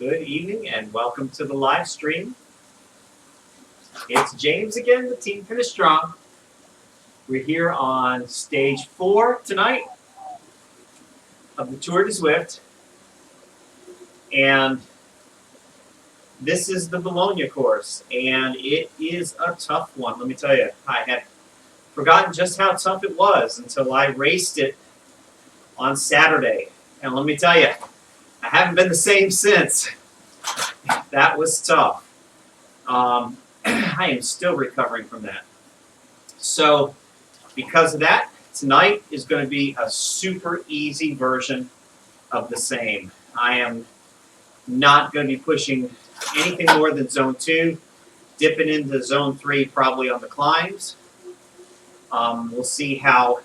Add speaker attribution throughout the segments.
Speaker 1: Good evening and welcome to the live stream. It's James again, the Team Finish Strong. We're here on stage 4 tonight of the Tour de Zwift. And this is the Bologna course, and it is a tough one, let me tell you. I had forgotten just how tough it was until I raced it on Saturday. And let me tell you, I haven't been the same since. That was tough. I am still recovering from that. So, because of that, tonight is going to be a super easy version of the same. I am not going to be pushing anything more than zone 2, dipping into zone 3 probably on the climbs. We'll see how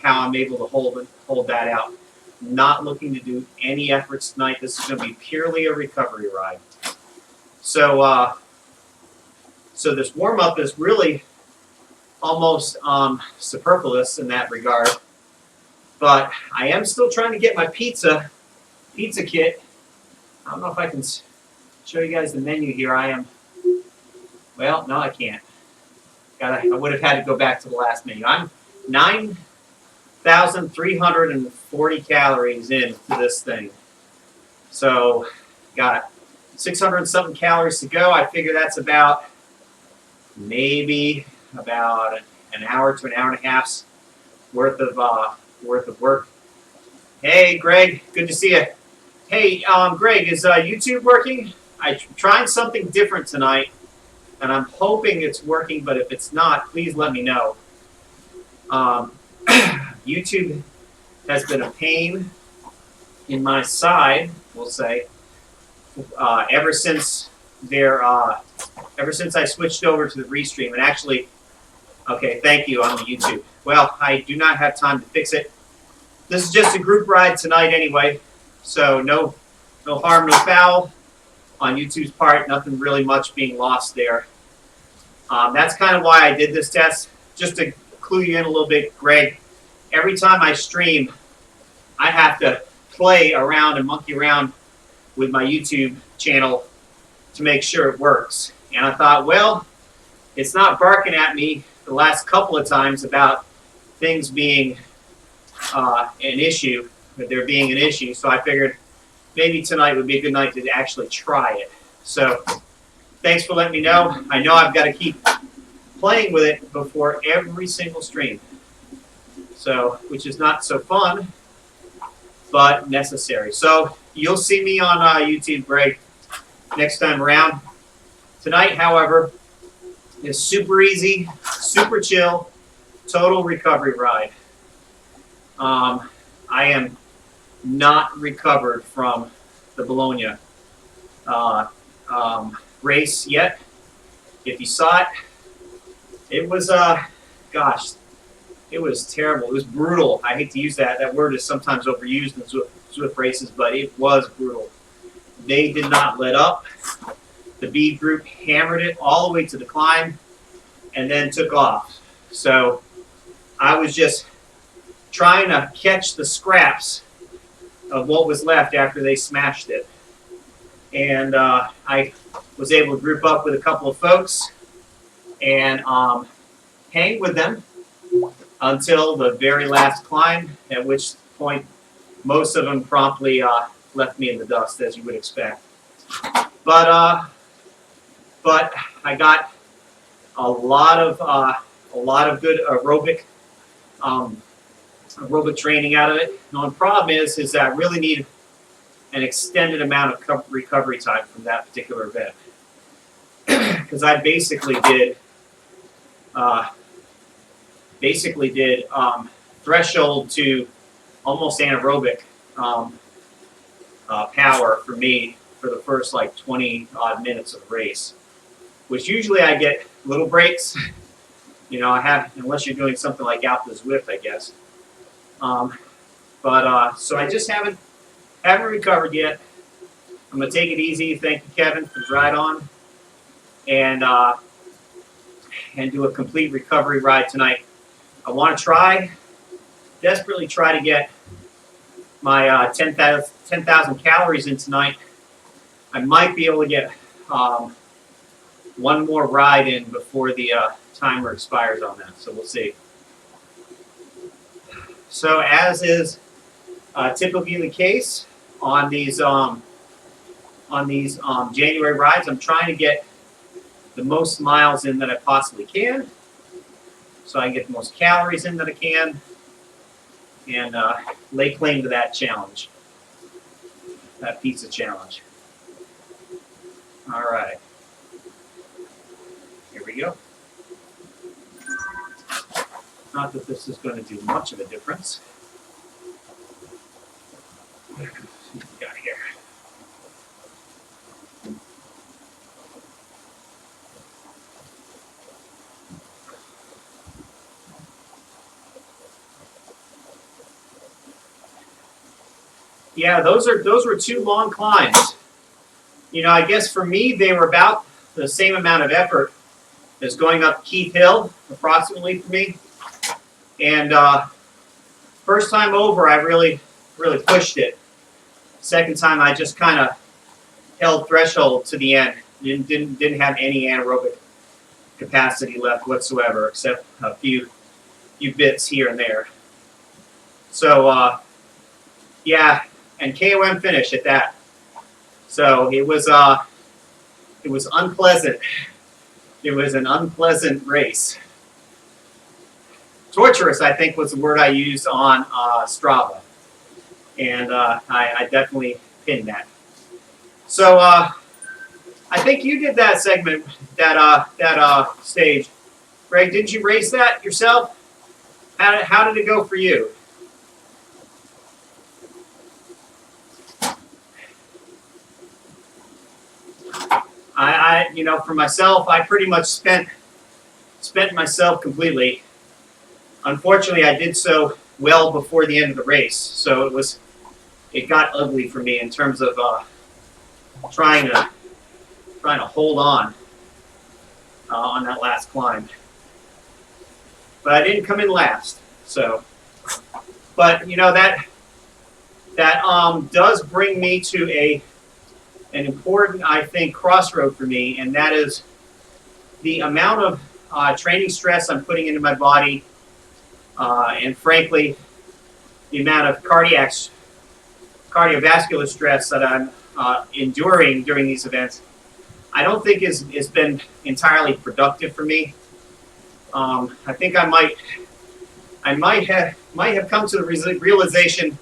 Speaker 1: I'm able to hold that out. Not looking to do any efforts tonight. This is going to be purely a recovery ride. So this warm-up is really almost superfluous in that regard. But I am still trying to get my pizza kit. I don't know if I can show you guys the menu here. Well, no, I can't. I would have had to go back to the last menu. I'm 9,340 calories into this thing. So, got 600 and something calories to go. I figure that's about maybe about an hour to an hour and a half's worth of work. Hey, Greg, good to see you. Hey, Greg, is YouTube working? I'm trying something different tonight, and I'm hoping it's working, but if it's not, please let me know. YouTube has been a pain in my side, we'll say, ever since I switched over to the Restream. And actually, okay, thank you on the YouTube. Well, I do not have time to fix it. This is just a group ride tonight anyway, so no harm, no foul on YouTube's part. Nothing really much being lost there. That's kind of why I did this test, just to clue you in a little bit, Greg. Every time I stream, I have to play around and monkey around with my YouTube channel to make sure it works. And I thought, well, it's not barking at me the last couple of times about things being an issue, that there being an issue. So I figured maybe tonight would be a good night to actually try it. So thanks for letting me know. I know I've got to keep playing with it before every single stream. So, which is not so fun, but necessary. So you'll see me on YouTube, Greg, next time around. Tonight, however, is super easy, super chill, total recovery ride. I am not recovered from the Bologna race yet. If you saw it, it was, gosh, it was terrible. It was brutal. I hate to use that. That word is sometimes overused in Zwift races, but it was brutal. They did not let up. The B group hammered it all the way to the climb and then took off. So I was just trying to catch the scraps of what was left after they smashed it. And I was able to group up with a couple of folks and hang with them until the very last climb, at which point most of them promptly left me in the dust, as you would expect. But I got a lot of good aerobic training out of it. The only problem is that I really need an extended amount of recovery time from that particular event, because I basically did threshold to almost anaerobic power for me for the first like 20 odd minutes of the race, which usually I get little breaks. You know, I have, unless you're doing something like out the Zwift, I guess. So I just haven't recovered yet. I'm gonna take it easy. Thank you, Kevin, for the ride on, and do a complete recovery ride tonight. I want to desperately try to get my 10,000 calories in tonight I might be able to get one more ride in before the timer expires on that. So we'll see. So as is typically the case on these January rides, I'm trying to get the most miles in that I possibly can, so I can get the most calories in that I can, and lay claim to that challenge, that pizza challenge. All right, here we go. Not that this is going to do much of a difference. What do we got here? Yeah, those were 2 long climbs. You know, I guess for me they were about the same amount of effort as going up Keith Hill, approximately for me. And first time over, I really pushed it. Second time, I just kind of held threshold to the end. Didn't have any anaerobic capacity left whatsoever, except a few bits here and there. So yeah, and KOM finish at that. So it was unpleasant. It was an unpleasant race. Torturous, I think, was the word I used on Strava, and I definitely pinned that. So I think you did that segment, that stage. Greg, didn't you race that yourself? How did it go for you? You know, for myself, I pretty much spent myself completely. Unfortunately, I did so well before the end of the race, so it got ugly for me in terms of trying to hold on that last climb. But I didn't come in last, so. But you know, that does bring me to an important, I think, crossroad for me, and that is the amount of training stress I'm putting into my body, and frankly, the amount of cardiovascular stress that I'm enduring during these events. I don't think has been entirely productive for me. I think I might have come to the realization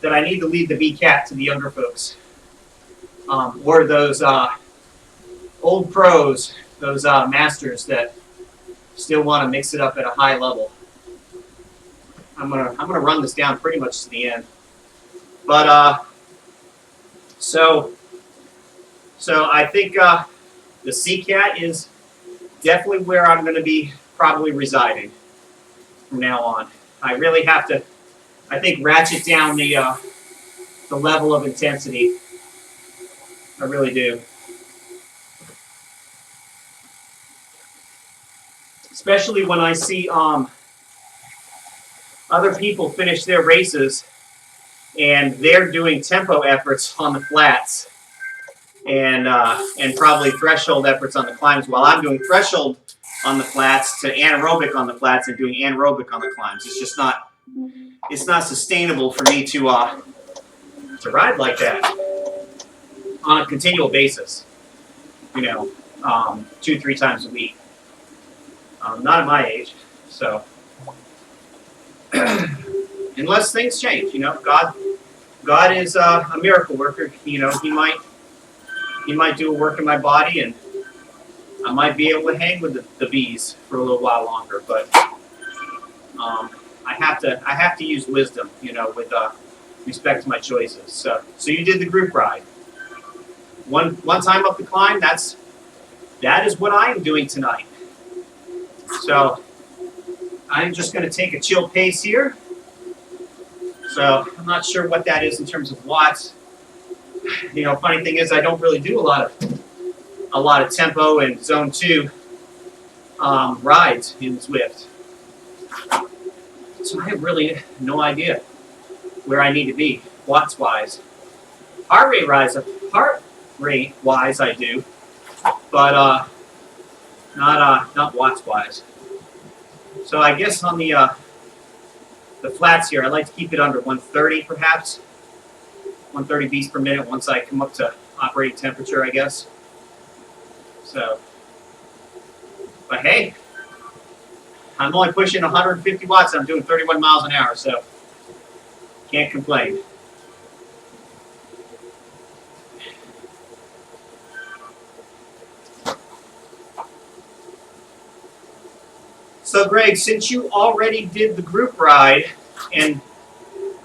Speaker 1: that I need to leave the VCAT to the younger folks, or those old pros, those masters that still want to mix it up at a high level. I'm gonna run this down pretty much to the end, but so I think the CCAT is definitely where I'm going to be probably residing from now on. I really have to, I think, ratchet down the level of intensity. I really do. Especially when I see other people finish their races and they're doing tempo efforts on the flats and probably threshold efforts on the climbs, while I'm doing threshold on the flats to anaerobic on the flats and doing anaerobic on the climbs. It's just not, it's not sustainable for me to ride like that on a continual basis, you know, 2-3 times a week. Not at my age, so unless things change, you know, God is a miracle worker. You know, He might do a work in my body, and I might be able to hang with the bees for a little while longer. But I have to use wisdom, you know, with respect to my choices. So you did the group ride. One time up the climb. That is what I am doing tonight. So I'm just going to take a chill pace here. So I'm not sure what that is in terms of watts. You know, funny thing is, I don't really do a lot of tempo and zone 2 rides in Zwift. So I have really no idea where I need to be watts wise. Heart rate rate wise, I do, but not watts wise. So I guess on the flats here, I like to keep it under 130 perhaps, 130 beats per minute once I come up to operating temperature, I guess. So, but hey, I'm only pushing 150 watts. I'm doing 31 miles an hour, so can't complain. So Greg, since you already did the group ride, and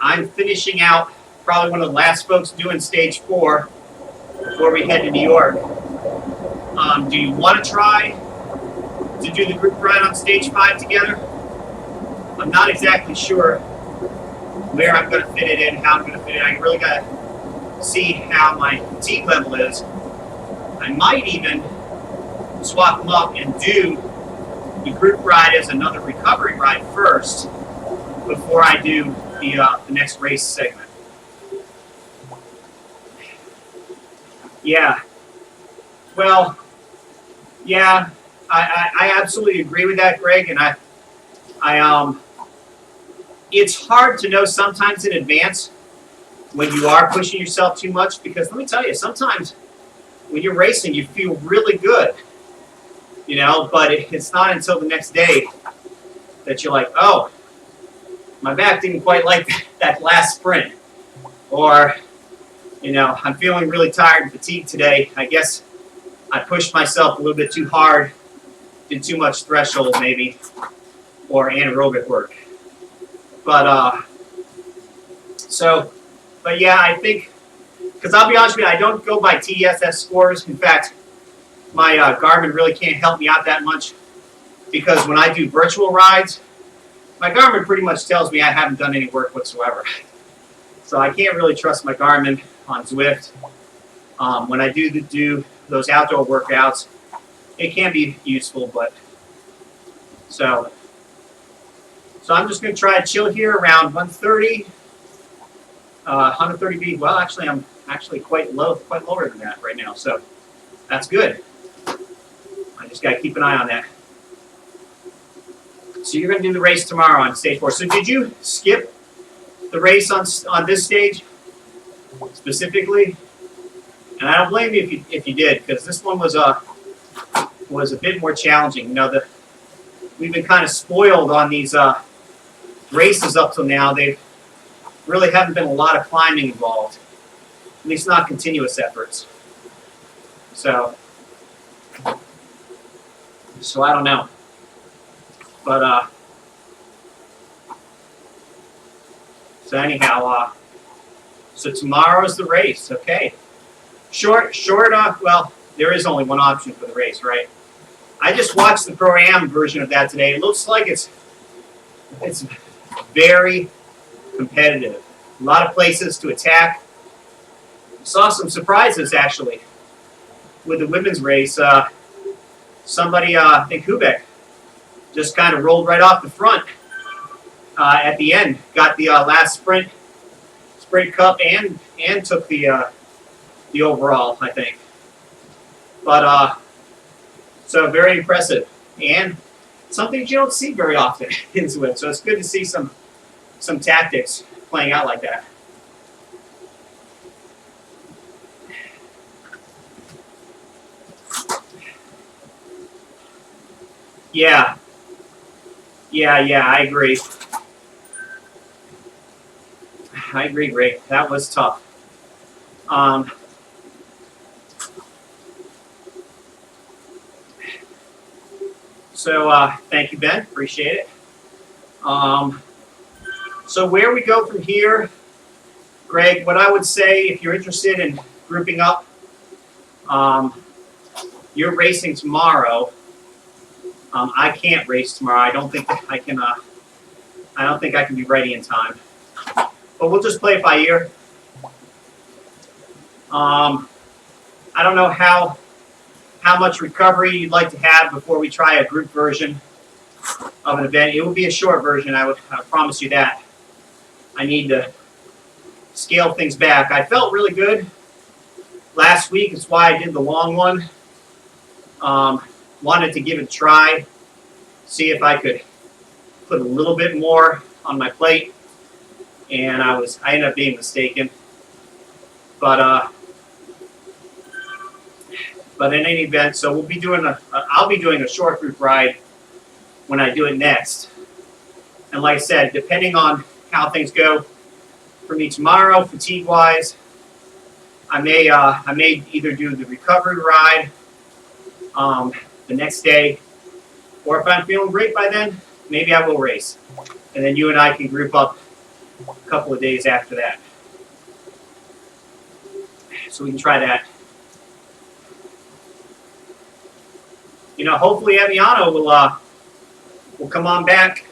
Speaker 1: I'm finishing out probably one of the last folks doing stage 4 before we head to New York, do you want to try to do the group ride on stage 5 together? I'm not exactly sure where I'm going to fit it in, how I'm going to fit it. I really got to see how my fatigue level is. I might even swap them up and do the group ride as another recovery ride first before I do the next race segment. Yeah. Well, yeah, I absolutely agree with that, Greg, and I it's hard to know sometimes in advance when you are pushing yourself too much, because let me tell you, sometimes when you're racing, you feel really good, you know, but it's not until the next day that you're like, oh, my back didn't quite like that last sprint, or, you know, I'm feeling really tired and fatigued today. I guess I pushed myself a little bit too hard, did too much threshold maybe, or anaerobic work. But but yeah, I think, because I'll be honest with you, I don't go by TSS scores. In fact, my Garmin really can't help me out that much, because when I do virtual rides, my Garmin pretty much tells me I haven't done any work whatsoever. So I can't really trust my Garmin on Zwift. When I do those outdoor workouts, it can be useful, but so I'm just going to try to chill here around 130, 130 beat. Well, actually, I'm actually quite lower than that right now, so that's good. I just got to keep an eye on that. So you're going to do the race tomorrow on stage 4. So did you skip the race on this stage specifically? And I don't blame you if you did, because this one was a bit more challenging. You know, we've been kind of spoiled on these races up till now. They really haven't been a lot of climbing involved, at least not continuous efforts. So I don't know, but so anyhow, so tomorrow's the race. Okay, short. Well, there is only one option for the race, right? I just watched the Pro-Am version of that today. It looks like it's very competitive. A lot of places to attack. Saw some surprises actually with the women's race. Somebody, I think Hubek, just kind of rolled right off the front at the end. Got the last sprint cup and took the overall, I think. But so very impressive, and something you don't see very often in Zwift. So it's good to see some tactics playing out like that. Yeah, I agree. I agree, Greg. That was tough. So thank you, Ben. Appreciate it. So where we go from here, Greg, what I would say, if you're interested in grouping up, you're racing tomorrow. I can't race tomorrow. I don't think I can. I don't think I can be ready in time. But we'll just play it by ear. I don't know how much recovery you'd like to have before we try a group version of an event. It will be a short version. I promise you that. I need to scale things back. I felt really good last week. It's why I did the long one. Wanted to give it a try, see if I could put a little bit more on my plate, and I ended up being mistaken. But in any event, so we'll be doing I'll be doing a short group ride when I do it next. And like I said, depending on how things go for me tomorrow, fatigue-wise, I may either do the recovery ride the next day, or if I'm feeling great by then, maybe I will race. And then you and I can group up a couple of days after that. So we can try that. You know, hopefully Aviano will come on back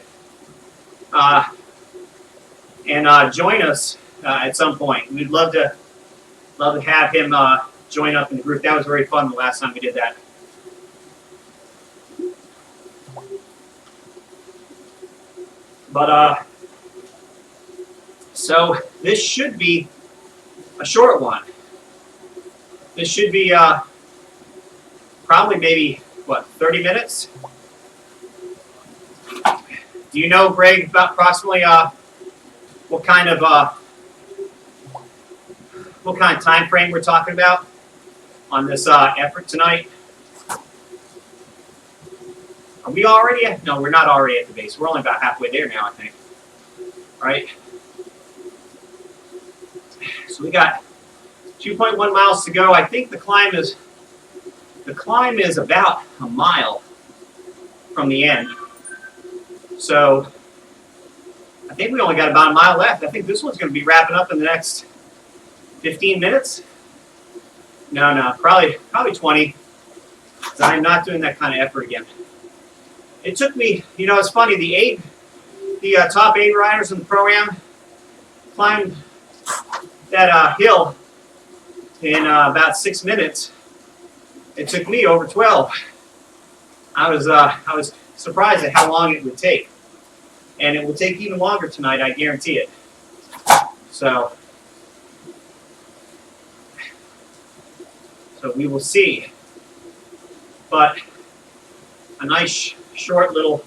Speaker 1: and join us at some point. We'd love to have him join up in the group. That was very fun the last time we did that. But so this should be a short one. This should be probably maybe, what, 30 minutes? Do you know, Greg, about approximately what kind of time frame we're talking about on this effort tonight? Are we already at? No, we're not already at the base. We're only about halfway there now, I think. Right? So we got 2.1 miles to go. I think the climb is about a mile from the end. So I think we only got about a mile left. I think this one's going to be wrapping up in the next 15 minutes. No, probably 20. So I'm not doing that kind of effort again. It took me, you know, it's funny. The top 8 riders in the pro-am climbed that hill in about 6 minutes. It took me over 12. I was surprised at how long it would take, and it will take even longer tonight. I guarantee it. So we will see. But a nice short little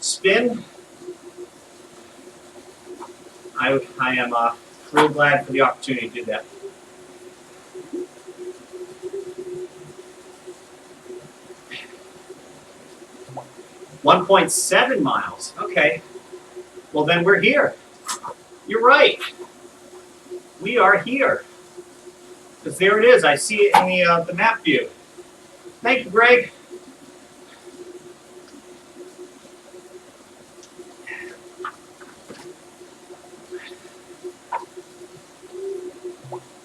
Speaker 1: spin. I am real glad for the opportunity to do that. .7 miles. Okay. Well, then we're here. You're right. We are here. Because there it is. I see it in the map view. Thank you, Greg.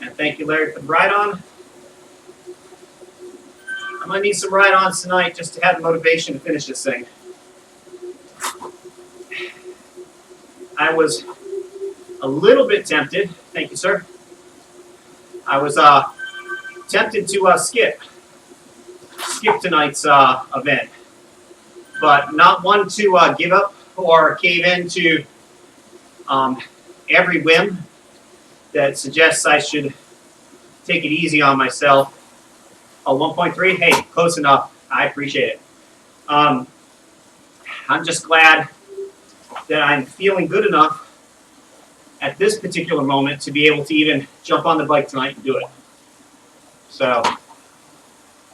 Speaker 1: And thank you, Larry, for the ride-on. I'm going to need some ride-ons tonight just to have the motivation to finish this thing. I was a little bit tempted. Thank you, sir. I was tempted to skip tonight's event, but not one to give up or cave into every whim that suggests I should take it easy on myself. Oh, 1.3? Hey, close enough. I appreciate it. I'm just glad that I'm feeling good enough at this particular moment to be able to even jump on the bike tonight and do it. So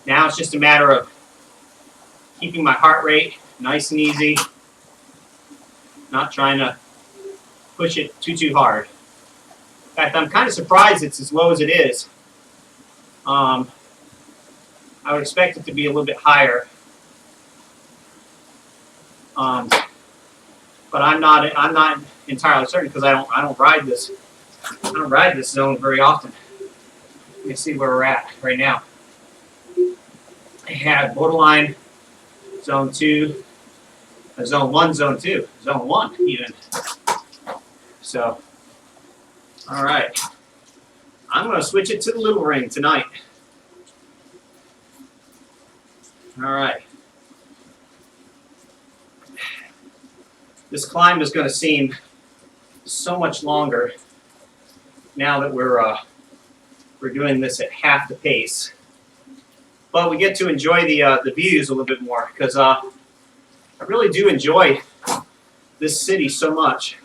Speaker 1: now it's just a matter of keeping my heart rate nice and easy, not trying to push it too hard. In fact, I'm kind of surprised it's as low as it is. I would expect it to be a little bit higher. But I'm not entirely certain because I don't ride this zone very often. Let me see where we're at right now. I had borderline zone 2, zone 1, zone 2, zone 1 even. So, all right. I'm going to switch it to the little ring tonight. All right. This climb is going to seem so much longer now that we're we're doing this at half the pace. But we get to enjoy the views a little bit more because I really do enjoy this city so much.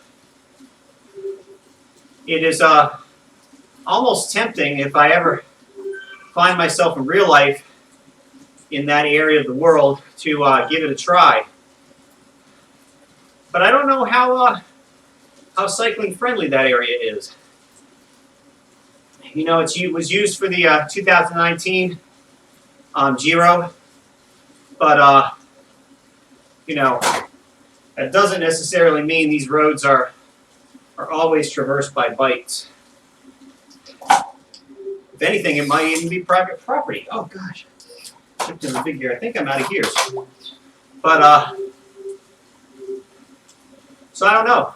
Speaker 1: It is almost tempting if I ever find myself in real life in that area of the world to give it a try. But I don't know how cycling friendly that area is. You know, it was used for the 2019 Giro, but you know, that doesn't necessarily mean these roads are always traversed by bikes. If anything, it might even be private property. Oh gosh, chipped in the big gear. I think I'm out of gears. But so I don't know.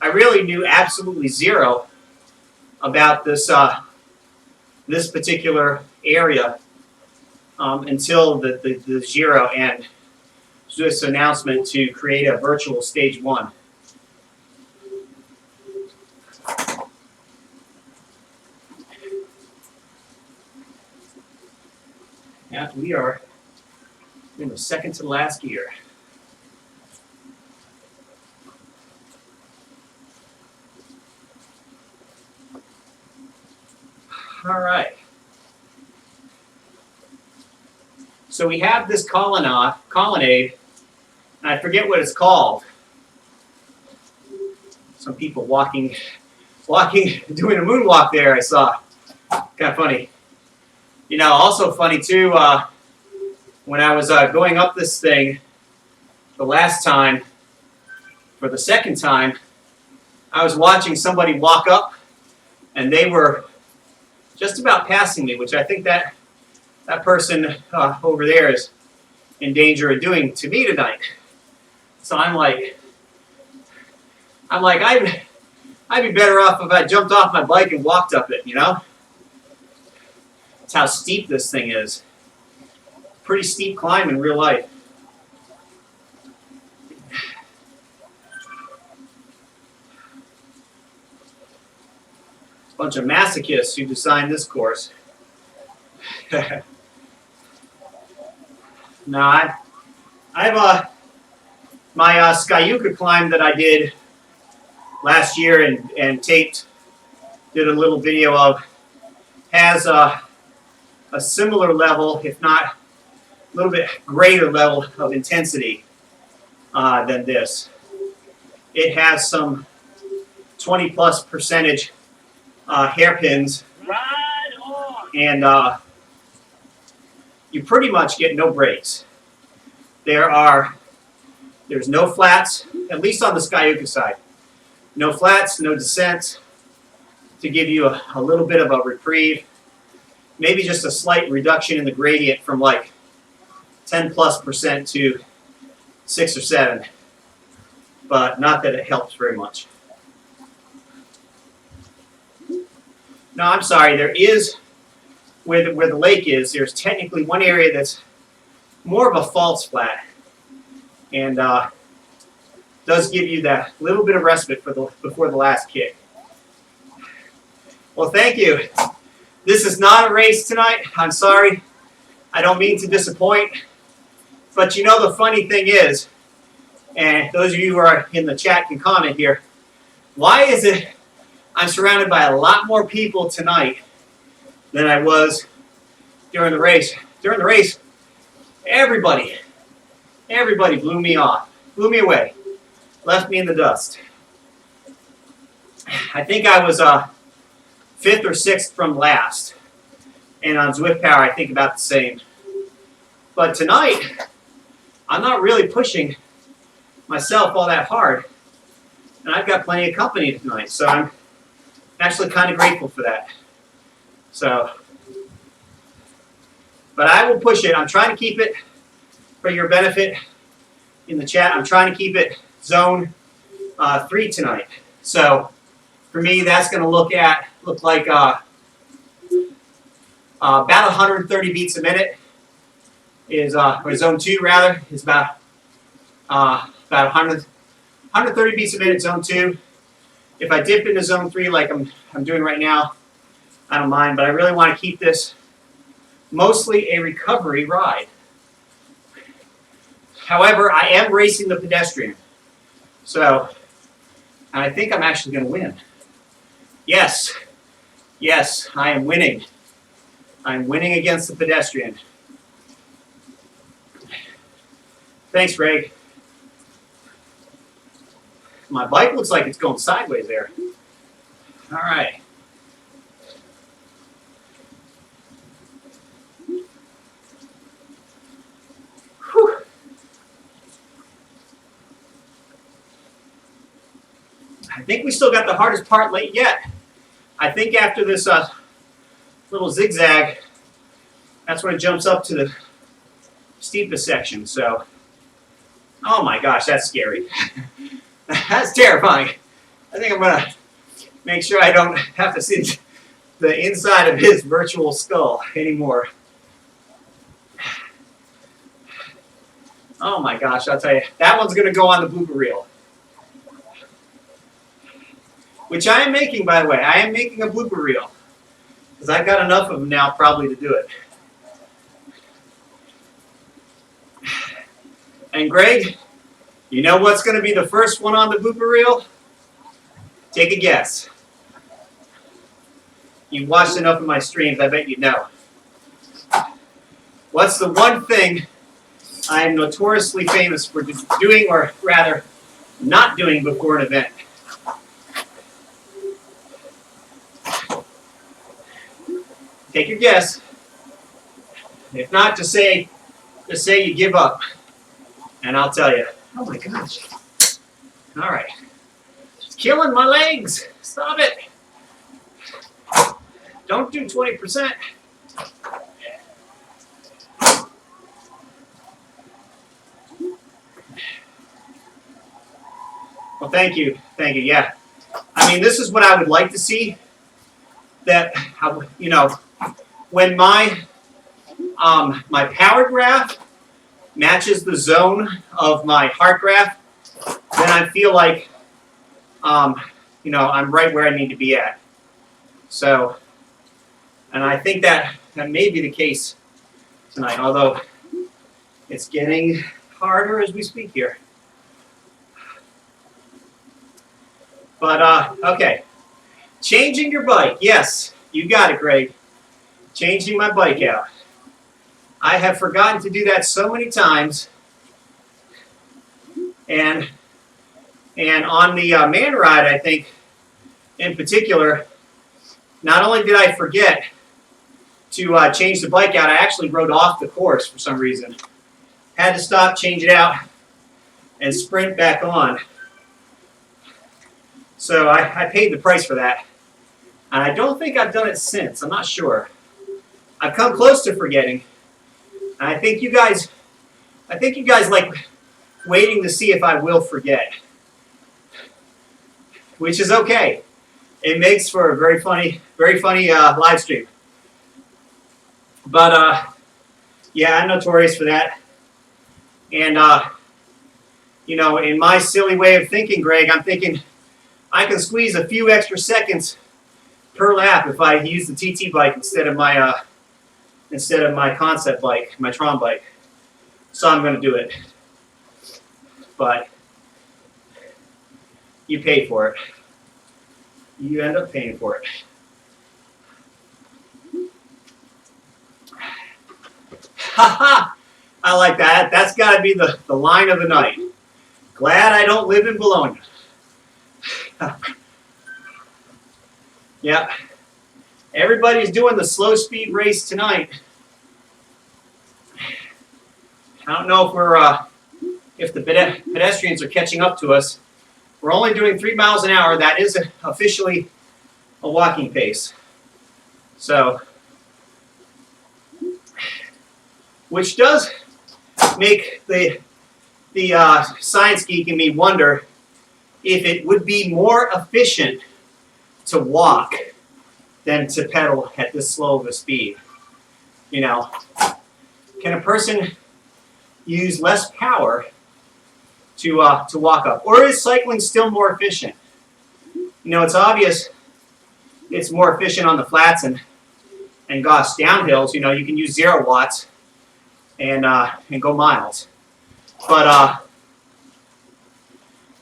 Speaker 1: I really knew absolutely zero about this this particular area until the Giro and Zwift's announcement to create a virtual stage 1. Yeah, we are in the second to last gear. All right. So we have this colonnade, and I forget what it's called. Some people walking, doing a moonwalk there, I saw. Kind of funny. You know, also funny too, when I was going up this thing the last time, for the second time, I was watching somebody walk up, and they were just about passing me, which I think that person over there is in danger of doing to me tonight. So I'm like, I'd be better off if I jumped off my bike and walked up it, you know? That's how steep this thing is. Pretty steep climb in real life. A bunch of masochists who designed this course. Now, I have my Skyuka climb that I did last year and taped, did a little video of, has a similar level, if not a little bit greater level of intensity than this. It has some 20+% hairpins, and you pretty much get no breaks. There's no flats, at least on the Skyuka side. No flats, no descents, to give you a little bit of a reprieve. Maybe just a slight reduction in the gradient from like 10+% to 6 or 7, but not that it helps very much. No, I'm sorry, there is, where the lake is, there's technically one area that's more of a false flat, and does give you that little bit of respite before the last kick. Well, thank you. This is not a race tonight. I'm sorry. I don't mean to disappoint. But you know the funny thing is, and those of you who are in the chat can comment here, why is it I'm surrounded by a lot more people tonight than I was during the race? During the race, everybody blew me off, blew me away, left me in the dust. I think I was 5th or 6th from last, and on Zwift Power, I think about the same. But tonight, I'm not really pushing myself all that hard, and I've got plenty of company tonight, so I'm actually kind of grateful for that. So, but I will push it. I'm trying to keep it, for your benefit in the chat, I'm trying to keep it zone 3 tonight. So for me, that's going to look like about 130 beats a minute is, or zone 2 rather, is about 130 beats a minute, zone 2. If I dip into zone 3 like I'm doing right now, I don't mind, but I really want to keep this mostly a recovery ride. However, I am racing the pedestrian. So, and I think I'm actually going to win. Yes, yes, I am winning. I'm winning against the pedestrian. Thanks, Greg. My bike looks like it's going sideways there. All right. Whew. I think we still got the hardest part late yet. I think after this little zigzag, that's when it jumps up to the steepest section. So, oh my gosh, that's scary. That's terrifying. I think I'm going to make sure I don't have to see the inside of his virtual skull anymore. Oh my gosh, I'll tell you, that one's going to go on the blooper reel. Which I am making, by the way. I am making a blooper reel. Because I've got enough of them now probably to do it. And Greg, you know what's going to be the first one on the blooper reel? Take a guess. You've watched enough of my streams, I bet you know. What's the one thing I am notoriously famous for doing, or rather, not doing before an event? Take your guess. If not, just say you give up, and I'll tell you. Oh my gosh! All right, it's killing my legs. Stop it! Don't do 20%. Well, thank you. Thank you. Yeah. I mean, this is what I would like to see. That, you know, when my my power graph matches the zone of my heart graph, then I feel like, you know, I'm right where I need to be at. So, and I think that may be the case tonight, although it's getting harder as we speak here. But, okay. Changing your bike. Yes, you got it, Greg. Changing my bike out. I have forgotten to do that so many times. And on the man ride, I think, in particular, not only did I forget to change the bike out, I actually rode off the course for some reason. Had to stop, change it out, and sprint back on. So I paid the price for that. And I don't think I've done it since. I'm not sure. I've come close to forgetting. And I think you guys like waiting to see if I will forget. Which is okay. It makes for a very funny live stream. But yeah, I'm notorious for that. And you know, in my silly way of thinking, Greg, I'm thinking I can squeeze a few extra seconds per lap if I use the TT bike instead of my concept bike, my Tron bike. So I'm going to do it. But you pay for it. You end up paying for it. Ha! I like that. That's got to be the line of the night. Glad I don't live in Bologna. Yeah. Everybody's doing the slow speed race tonight. I don't know if the pedestrians are catching up to us. We're only doing 3 miles an hour. That is officially a walking pace. So, which does make the science geek in me wonder if it would be more efficient to walk than to pedal at this slow of a speed. You know, can a person use less power to walk up? Or is cycling still more efficient? You know, it's obvious it's more efficient on the flats and gosh, downhills, you know, you can use 0 watts and go miles. But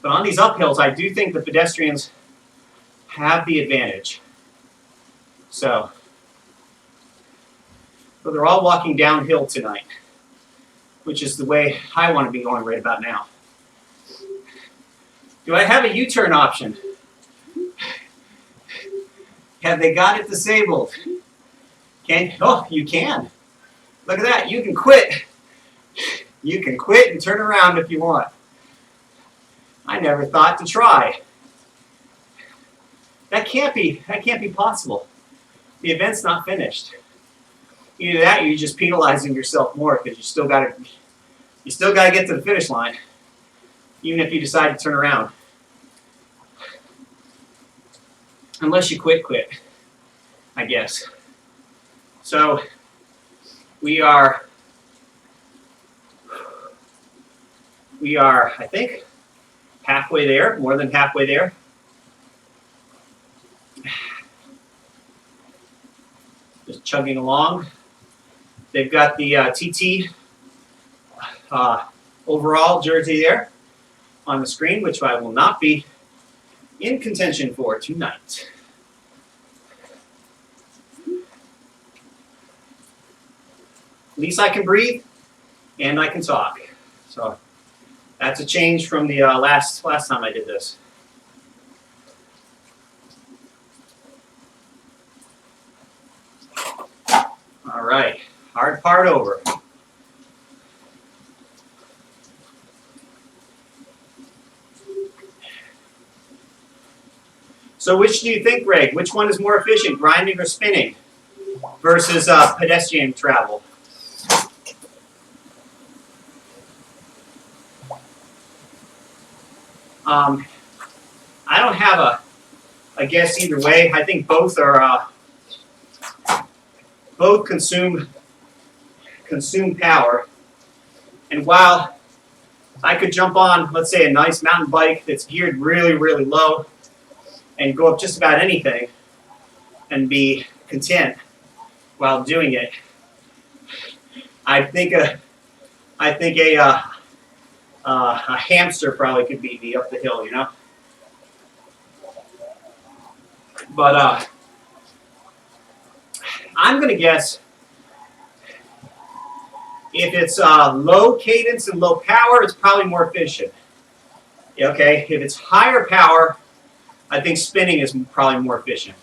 Speaker 1: on these uphills, I do think the pedestrians have the advantage. So they're all walking downhill tonight, which is the way I want to be going right about now. Do I have a U-turn option? Have they got it disabled? Oh, you can. Look at that. You can quit. You can quit and turn around if you want. I never thought to try. That can't be possible. The event's not finished. Either that or you're just penalizing yourself more because you still got to get to the finish line, even if you decide to turn around. Unless you quit, I guess. So we are, I think, halfway there, more than halfway there. Just chugging along. They've got the TT overall jersey there on the screen, which I will not be in contention for tonight. At least I can breathe and I can talk. So that's a change from the last time I did this. All right, hard part over. So which do you think, Greg? Which one is more efficient, grinding or spinning versus pedestrian travel? I don't have a guess either way. I think both are both consume power. And while I could jump on, let's say, a nice mountain bike that's geared really, really low and go up just about anything and be content while doing it, I think a hamster probably could beat me up the hill, you know. But I'm going to guess if it's low cadence and low power, it's probably more efficient. Okay, if it's higher power, I think spinning is probably more efficient.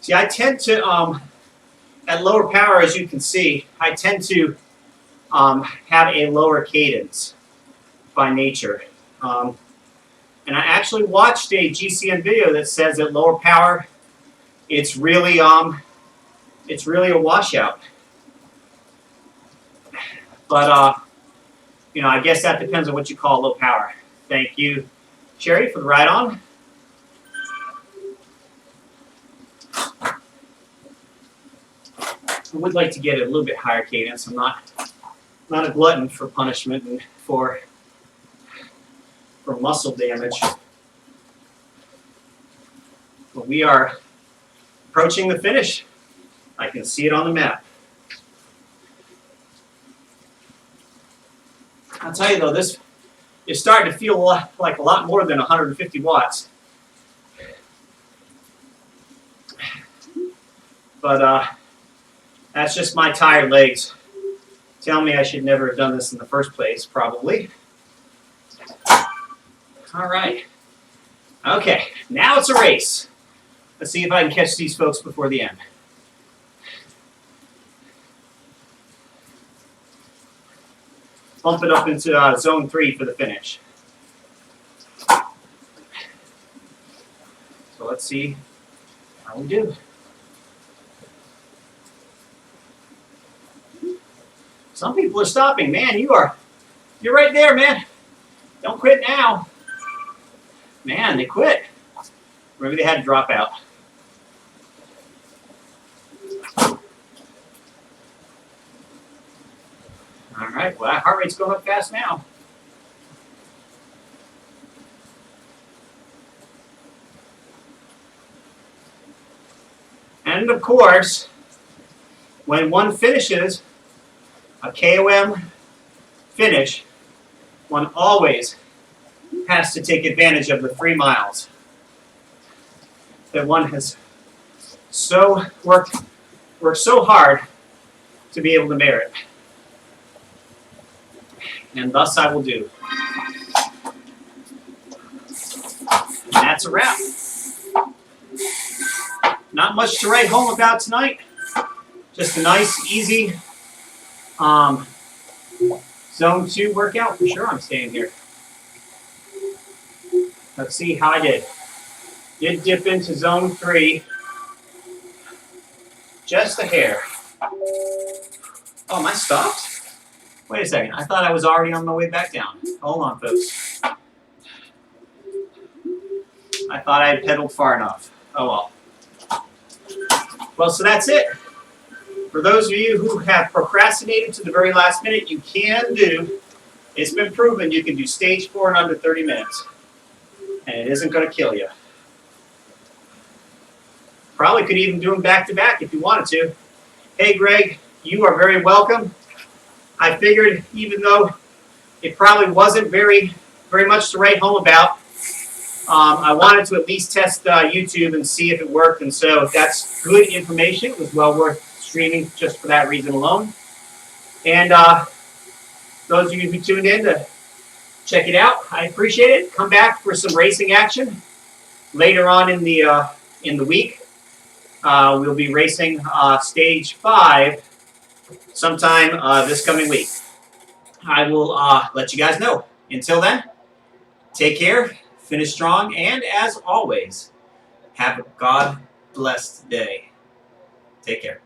Speaker 1: See, I tend to, at lower power, as you can see, I tend to have a lower cadence by nature. And I actually watched a GCN video that says at lower power, it's really a washout. But you know, I guess that depends on what you call low power. Thank you, Sherry, for the ride on. I would like to get a little bit higher cadence. I'm not a glutton for punishment and for muscle damage. But we are approaching the finish. I can see it on the map. I'll tell you though, this is starting to feel like a lot more than 150 watts. But that's just my tired legs. Tell me I should never have done this in the first place, probably. All right. Okay, now it's a race. Let's see if I can catch these folks before the end. Bump it up into zone 3 for the finish. So let's see how we do. Some people are stopping. Man, you're right there, man. Don't quit now. Man, they quit. Maybe they had to drop out. All right, well, that heart rate's going up fast now. And of course, when one finishes a KOM finish, one always has to take advantage of the 3 miles that one has worked so hard to be able to merit. And thus I will do. And that's a wrap. Not much to write home about tonight. Just a nice, easy zone 2 workout. For sure I'm staying here. Let's see how I did. Did dip into zone 3. Just a hair. Oh, am I stopped? Wait a second. I thought I was already on my way back down. Hold on, folks. I thought I had pedaled far enough. Oh, well. Well, so that's it. For those of you who have procrastinated to the very last minute, you can do, it's been proven you can do stage 4 in under 30 minutes. And it isn't going to kill you. Probably could even do them back to back if you wanted to. Hey, Greg, you are very welcome. I figured even though it probably wasn't very much to write home about, I wanted to at least test YouTube and see if it worked. And so that's good information. It was well worth streaming just for that reason alone. And those of you who tuned in to check it out, I appreciate it. Come back for some racing action later on in the week. We'll be racing stage 5 sometime this coming week. I will let you guys know. Until then, take care, finish strong, and as always, have a God-blessed day. Take care.